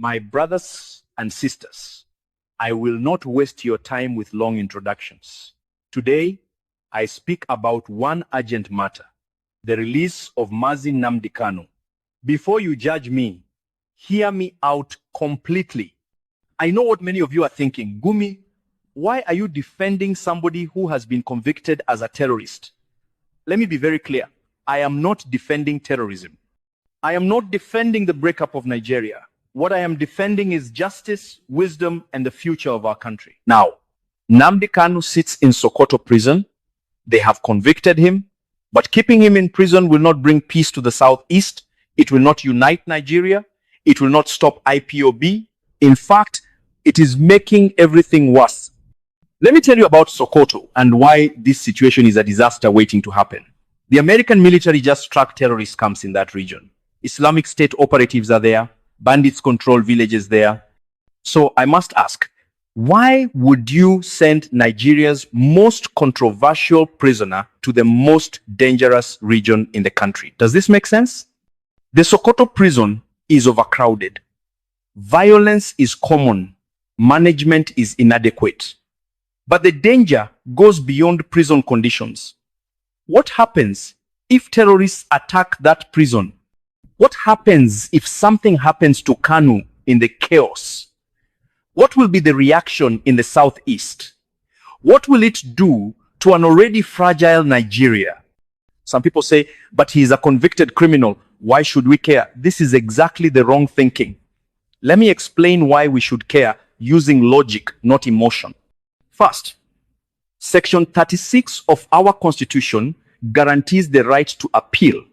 My brothers and sisters, I will not waste your time with long introductions. Today, I speak about one urgent matter, the release of Nnamdi Kanu. Before you judge me, hear me out completely. I know what many of you are thinking. Gumi, why are you defending somebody who has been convicted as a terrorist? Let me be very clear. I am not defending terrorism. I am not defending the breakup of Nigeria. What I am defending is justice, wisdom, and the future of our country. Now, Nnamdi Kanu sits in Sokoto prison. They have convicted him, but keeping him in prison will not bring peace to the southeast. It will not unite Nigeria. It will not stop IPOB. In fact, it is making everything worse. Let me tell you about Sokoto and why this situation is a disaster waiting to happen. The American military just struck terrorist camps in that region. Islamic State operatives are there. Bandits control villages there. So I must ask, why would you send Nigeria's most controversial prisoner to the most dangerous region in the country? Does this make sense? The Sokoto prison is overcrowded. Violence is common. Management is inadequate. But the danger goes beyond prison conditions. What happens if terrorists attack that prison? What happens if something happens to Kanu in the chaos? What will be the reaction in the southeast? What will it do to an already fragile Nigeria? Some people say, but he is a convicted criminal. Why should we care? This is exactly the wrong thinking. Let me explain why we should care using logic, not emotion. First, Section 36 of our Constitution guarantees the right to appeal.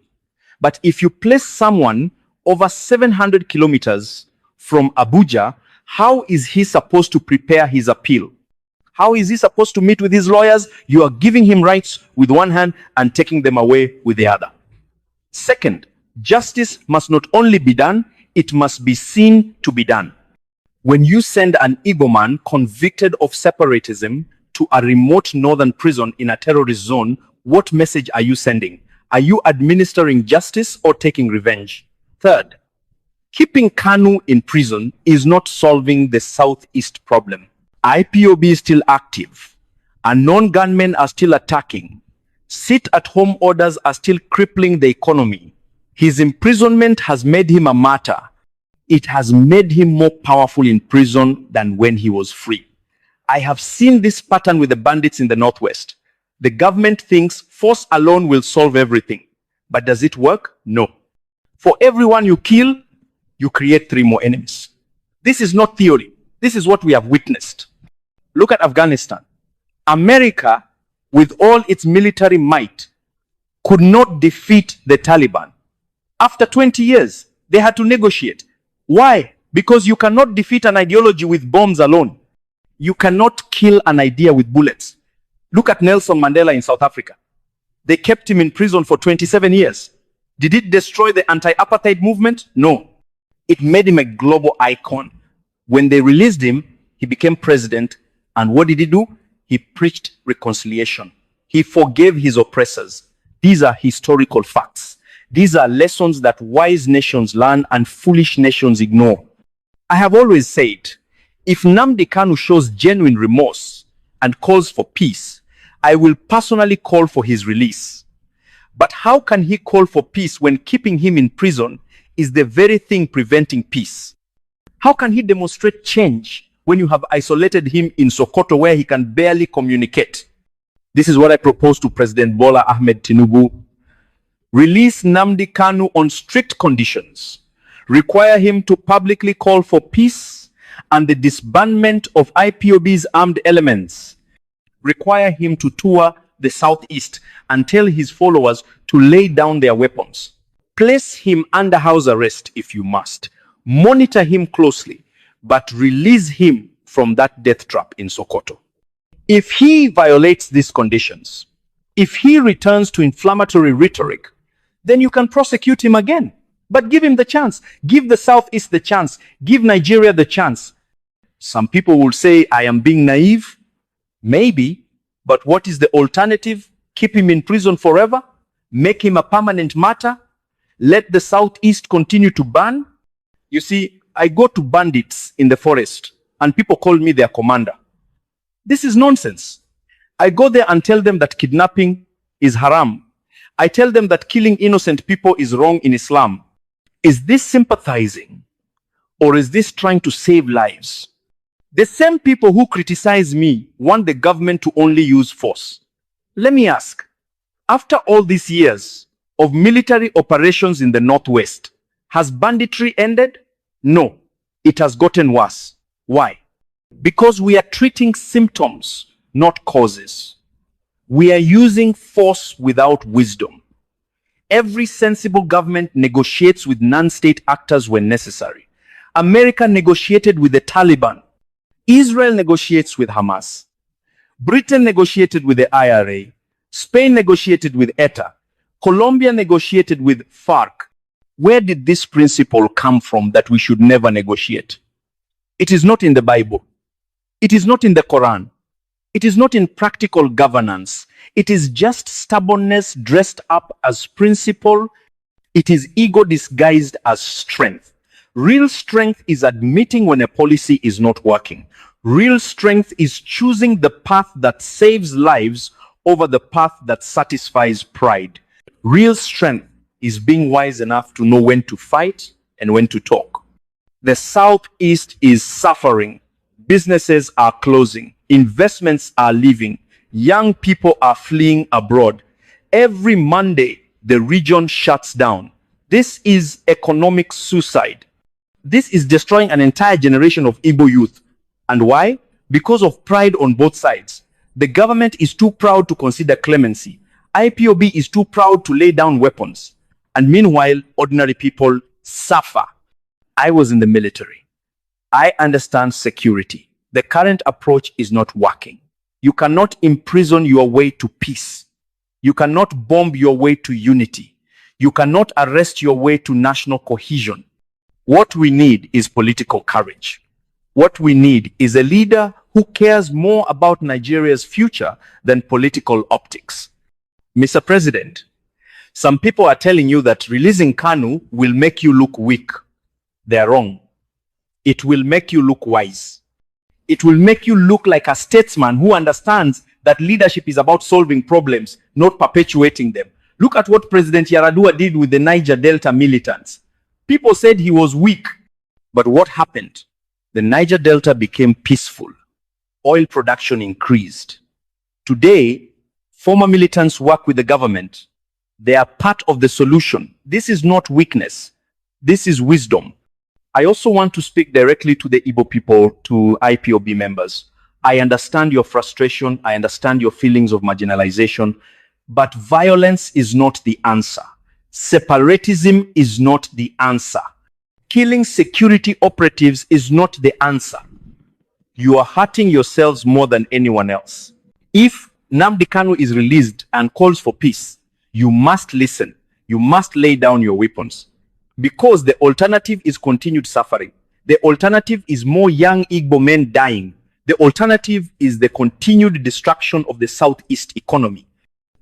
But if you place someone over 700 kilometers from Abuja, how is he supposed to prepare his appeal? How is he supposed to meet with his lawyers? You are giving him rights with one hand and taking them away with the other. Second, justice must not only be done, it must be seen to be done. When you send an Igbo man convicted of separatism to a remote northern prison in a terrorist zone, what message are you sending? Are you administering justice or taking revenge? Third, keeping Kanu in prison is not solving the southeast problem. IPOB is still active. Unknown gunmen are still attacking. Sit-at-home orders are still crippling the economy. His imprisonment has made him a martyr. It has made him more powerful in prison than when he was free. I have seen this pattern with the bandits in the northwest. The government thinks force alone will solve everything. But does it work? No. For everyone you kill, you create 3 more enemies. This is not theory. This is what we have witnessed. Look at Afghanistan. America, with all its military might, could not defeat the Taliban. After 20 years, they had to negotiate. Why? Because you cannot defeat an ideology with bombs alone. You cannot kill an idea with bullets. Look at Nelson Mandela in South Africa. They kept him in prison for 27 years. Did it destroy the anti-apartheid movement? No. It made him a global icon. When they released him, he became president. And what did he do? He preached reconciliation. He forgave his oppressors. These are historical facts. These are lessons that wise nations learn and foolish nations ignore. I have always said, if Nnamdi Kanu shows genuine remorse and calls for peace, I will personally call for his release. But how can he call for peace when keeping him in prison is the very thing preventing peace? How can he demonstrate change when you have isolated him in Sokoto where he can barely communicate? This is what I propose to President Bola Ahmed Tinubu. Release Nnamdi Kanu on strict conditions. Require him to publicly call for peace and the disbandment of IPOB's armed elements. Require him to tour the southeast and tell his followers to lay down their weapons. Place him under house arrest if you must. Monitor him closely, but release him from that death trap in Sokoto. If he violates these conditions, if he returns to inflammatory rhetoric, then you can prosecute him again. But give him the chance. Give the southeast the chance. Give Nigeria the chance. Some people will say I am being naive. Maybe, but what is the alternative? Keep him in prison forever? Make him a permanent martyr? Let the southeast continue to burn? You see, I go to bandits in the forest and people call me their commander. This is nonsense. I go there and tell them that kidnapping is haram. I tell them that killing innocent people is wrong in Islam. Is this sympathizing or is this trying to save lives? The same people who criticize me want the government to only use force. Let me ask, after all these years of military operations in the Northwest, has banditry ended? No, it has gotten worse. Why? Because we are treating symptoms, not causes. We are using force without wisdom. Every sensible government negotiates with non-state actors when necessary. America negotiated with the Taliban. Israel negotiates with Hamas. Britain negotiated with the IRA. Spain negotiated with ETA. Colombia negotiated with FARC. Where did this principle come from that we should never negotiate? It is not in the Bible. It is not in the Quran. It is not in practical governance. It is just stubbornness dressed up as principle. It is ego disguised as strength. Real strength is admitting when a policy is not working. Real strength is choosing the path that saves lives over the path that satisfies pride. Real strength is being wise enough to know when to fight and when to talk. The Southeast is suffering. Businesses are closing. Investments are leaving. Young people are fleeing abroad. Every Monday, the region shuts down. This is economic suicide. This is destroying an entire generation of Igbo youth. And why? Because of pride on both sides. The government is too proud to consider clemency. IPOB is too proud to lay down weapons. And meanwhile, ordinary people suffer. I was in the military. I understand security. The current approach is not working. You cannot imprison your way to peace. You cannot bomb your way to unity. You cannot arrest your way to national cohesion. What we need is political courage. What we need is a leader who cares more about Nigeria's future than political optics. Mr. President, some people are telling you that releasing Kanu will make you look weak. They are wrong. It will make you look wise. It will make you look like a statesman who understands that leadership is about solving problems, not perpetuating them. Look at what President Yaradua did with the Niger Delta militants. People said he was weak. But what happened? The Niger Delta became peaceful. Oil production increased. Today, former militants work with the government. They are part of the solution. This is not weakness. This is wisdom. I also want to speak directly to the Igbo people, to IPOB members. I understand your frustration. I understand your feelings of marginalization. But violence is not the answer. Separatism is not the answer. Killing security operatives is not the answer. You are hurting yourselves more than anyone else. If Nnamdi Kanu is released and calls for peace, you must listen. You must lay down your weapons. Because the alternative is continued suffering. The alternative is more young Igbo men dying. The alternative is the continued destruction of the Southeast economy.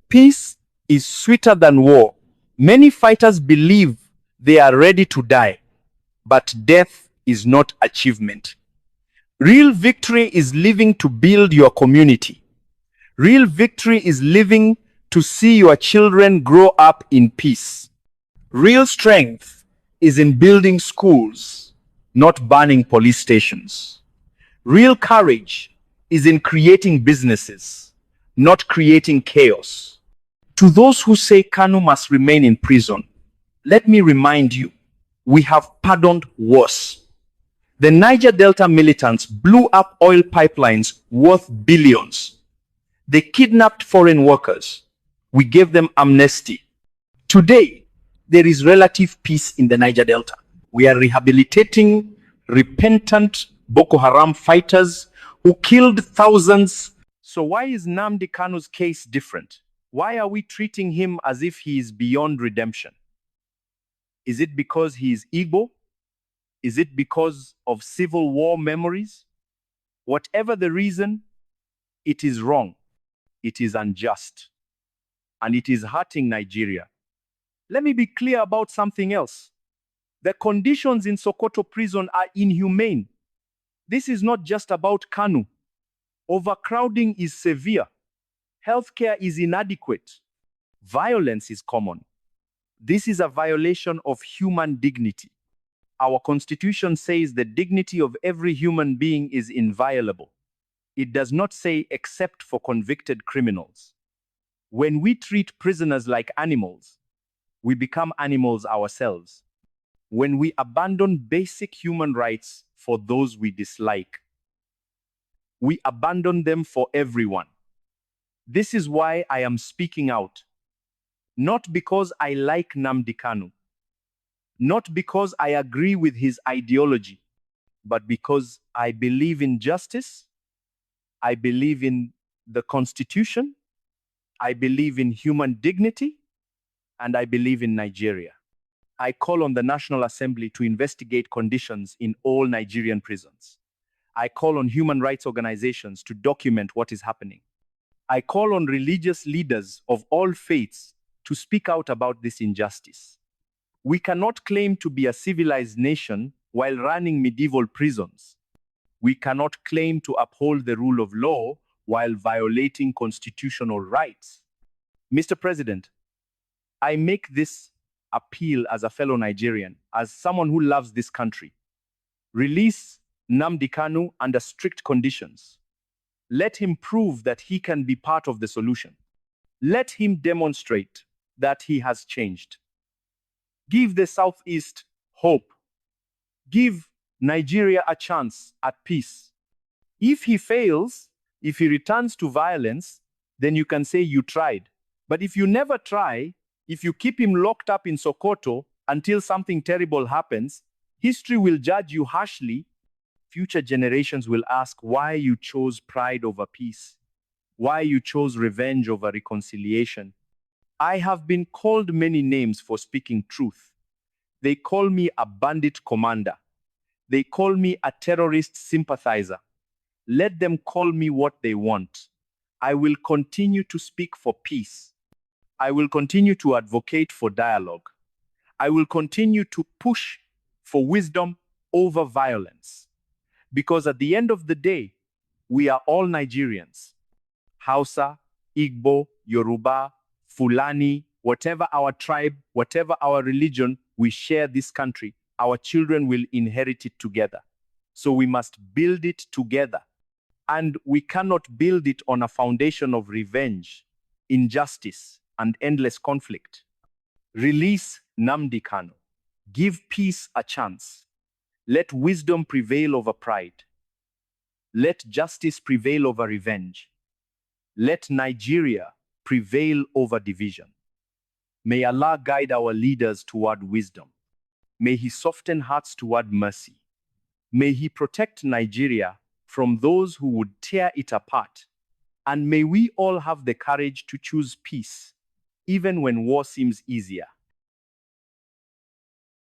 Peace is sweeter than war. Many fighters believe they are ready to die, but death is not achievement. Real victory is living to build your community. Real victory is living to see your children grow up in peace. Real strength is in building schools, not burning police stations. Real courage is in creating businesses, not creating chaos. To those who say Kanu must remain in prison, let me remind you, we have pardoned worse. The Niger Delta militants blew up oil pipelines worth billions. They kidnapped foreign workers. We gave them amnesty. Today, there is relative peace in the Niger Delta. We are rehabilitating repentant Boko Haram fighters who killed thousands. So why is Nnamdi Kanu's case different? Why are we treating him as if he is beyond redemption? Is it because he is Igbo? Is it because of civil war memories? Whatever the reason, it is wrong. It is unjust. And it is hurting Nigeria. Let me be clear about something else. The conditions in Sokoto prison are inhumane. This is not just about Kanu. Overcrowding is severe. Healthcare is inadequate. Violence is common. This is a violation of human dignity. Our constitution says the dignity of every human being is inviolable. It does not say except for convicted criminals. When we treat prisoners like animals, we become animals ourselves. When we abandon basic human rights for those we dislike, we abandon them for everyone. This is why I am speaking out. Not because I like Nnamdi Kanu, not because I agree with his ideology, but because I believe in justice, I believe in the Constitution, I believe in human dignity, and I believe in Nigeria. I call on the National Assembly to investigate conditions in all Nigerian prisons. I call on human rights organizations to document what is happening. I call on religious leaders of all faiths to speak out about this injustice. We cannot claim to be a civilized nation while running medieval prisons. We cannot claim to uphold the rule of law while violating constitutional rights. Mr. President, I make this appeal as a fellow Nigerian, as someone who loves this country. Release Nnamdi Kanu under strict conditions. Let him prove that he can be part of the solution. Let him demonstrate that he has changed. Give the Southeast hope. Give Nigeria a chance at peace. If he fails, if he returns to violence, then you can say you tried. But if you never try, if you keep him locked up in Sokoto until something terrible happens, history will judge you harshly. Future generations will ask why you chose pride over peace, why you chose revenge over reconciliation. I have been called many names for speaking truth. They call me a bandit commander. They call me a terrorist sympathizer. Let them call me what they want. I will continue to speak for peace. I will continue to advocate for dialogue. I will continue to push for wisdom over violence. Because at the end of the day, we are all Nigerians. Hausa, Igbo, Yoruba, Fulani, whatever our tribe, whatever our religion, we share this country. Our children will inherit it together. So we must build it together. And we cannot build it on a foundation of revenge, injustice, and endless conflict. Release Nnamdi Kanu. Give peace a chance. Let wisdom prevail over pride. Let justice prevail over revenge. Let Nigeria prevail over division. May Allah guide our leaders toward wisdom. May He soften hearts toward mercy. May He protect Nigeria from those who would tear it apart. And may we all have the courage to choose peace, even when war seems easier.